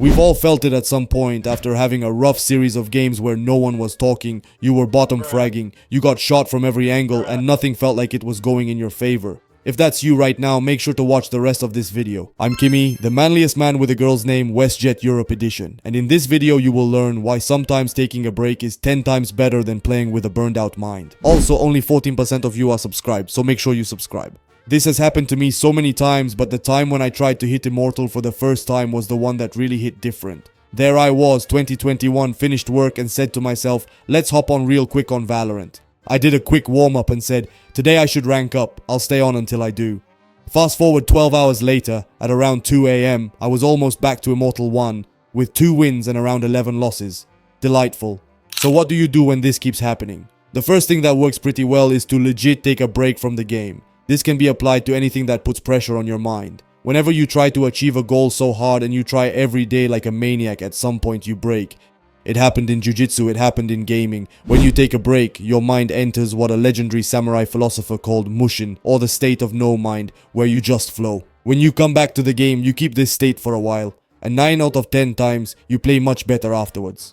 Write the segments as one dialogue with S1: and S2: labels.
S1: We've all felt it at some point after having a rough series of games where no one was talking, you were bottom fragging, you got shot from every angle, and nothing felt like it was going in your favor. If that's you right now, make sure to watch the rest of this video. I'm Kimmy, the manliest man with a girl's name, WestJet Europe Edition, and in this video you will learn why sometimes taking a break is 10 times better than playing with a burned out mind. Also, only 14% of you are subscribed, so make sure you subscribe. This has happened to me so many times, but the time when I tried to hit Immortal for the first time was the one that really hit different. There I was, 2021, finished work and said to myself, let's hop on real quick on Valorant. I did a quick warm-up and said, today I should rank up, I'll stay on until I do. Fast forward 12 hours later, at around 2 AM, I was almost back to Immortal 1, with 2 wins and around 11 losses. Delightful. So what do you do when this keeps happening? The first thing that works pretty well is to legit take a break from the game. This can be applied to anything that puts pressure on your mind. Whenever you try to achieve a goal so hard and you try every day like a maniac, at some point you break. It happened in jiu-jitsu, it happened in gaming. When you take a break, your mind enters what a legendary samurai philosopher called mushin, or the state of no mind, where you just flow. When you come back to the game, you keep this state for a while, and 9 out of 10 times, you play much better afterwards.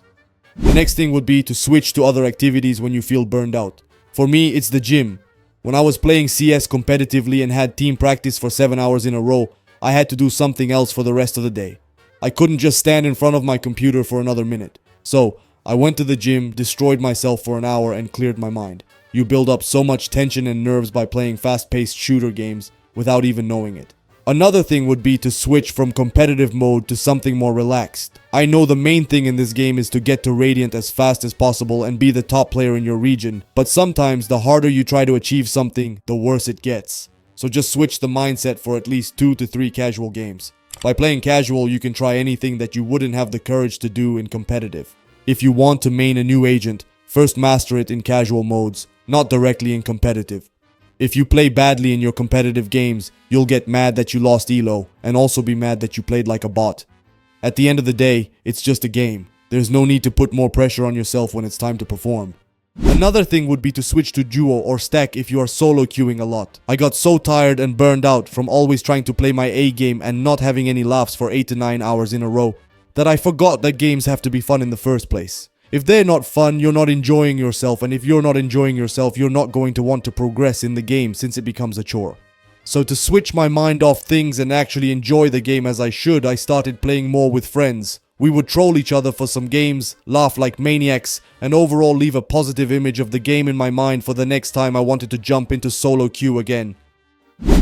S1: The next thing would be to switch to other activities when you feel burned out. For me, it's the gym. When I was playing CS competitively and had team practice for 7 hours in a row, I had to do something else for the rest of the day. I couldn't just stand in front of my computer for another minute. So, I went to the gym, destroyed myself for an hour and cleared my mind. You build up so much tension and nerves by playing fast-paced shooter games without even knowing it. Another thing would be to switch from competitive mode to something more relaxed. I know the main thing in this game is to get to Radiant as fast as possible and be the top player in your region, but sometimes the harder you try to achieve something, the worse it gets. So just switch the mindset for at least 2 to 3 casual games. By playing casual, you can try anything that you wouldn't have the courage to do in competitive. If you want to main a new agent, first master it in casual modes, not directly in competitive. If you play badly in your competitive games, you'll get mad that you lost elo, and also be mad that you played like a bot. At the end of the day, it's just a game. There's no need to put more pressure on yourself when it's time to perform. Another thing would be to switch to duo or stack if you are solo queuing a lot. I got so tired and burned out from always trying to play my A game and not having any laughs for 8 to 9 hours in a row that I forgot that games have to be fun in the first place. If they're not fun, you're not enjoying yourself, and if you're not enjoying yourself, you're not going to want to progress in the game since it becomes a chore. So to switch my mind off things and actually enjoy the game as I should, I started playing more with friends. We would troll each other for some games, laugh like maniacs, and overall leave a positive image of the game in my mind for the next time I wanted to jump into solo queue again.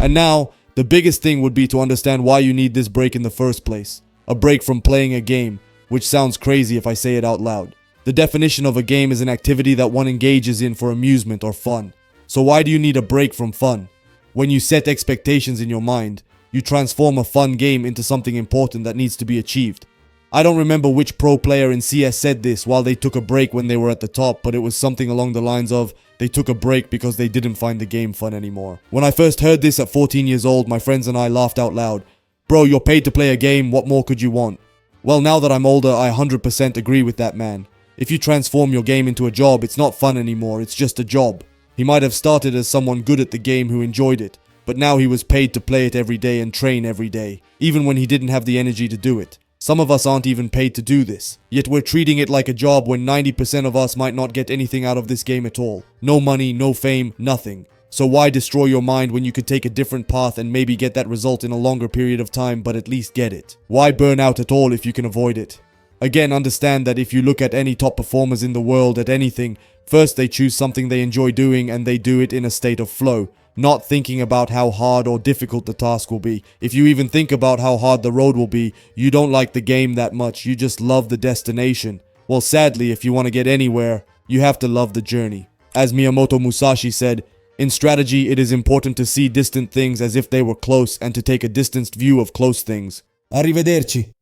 S1: And now, the biggest thing would be to understand why you need this break in the first place. A break from playing a game, which sounds crazy if I say it out loud. The definition of a game is an activity that one engages in for amusement or fun. So why do you need a break from fun? When you set expectations in your mind, you transform a fun game into something important that needs to be achieved. I don't remember which pro player in CS said this while they took a break when they were at the top, but it was something along the lines of, they took a break because they didn't find the game fun anymore. When I first heard this at 14 years old, my friends and I laughed out loud. Bro, you're paid to play a game, what more could you want? Well, now that I'm older, I 100% agree with that man. If you transform your game into a job, it's not fun anymore, it's just a job. He might have started as someone good at the game who enjoyed it, but now he was paid to play it every day and train every day, even when he didn't have the energy to do it. Some of us aren't even paid to do this, yet we're treating it like a job when 90% of us might not get anything out of this game at all. No money, no fame, nothing. So why destroy your mind when you could take a different path and maybe get that result in a longer period of time, but at least get it? Why burn out at all if you can avoid it? Again, understand that if you look at any top performers in the world at anything, first they choose something they enjoy doing and they do it in a state of flow, not thinking about how hard or difficult the task will be. If you even think about how hard the road will be, you don't like the game that much, you just love the destination. Well, sadly, if you want to get anywhere, you have to love the journey. As Miyamoto Musashi said, in strategy, it is important to see distant things as if they were close and to take a distanced view of close things. Arrivederci.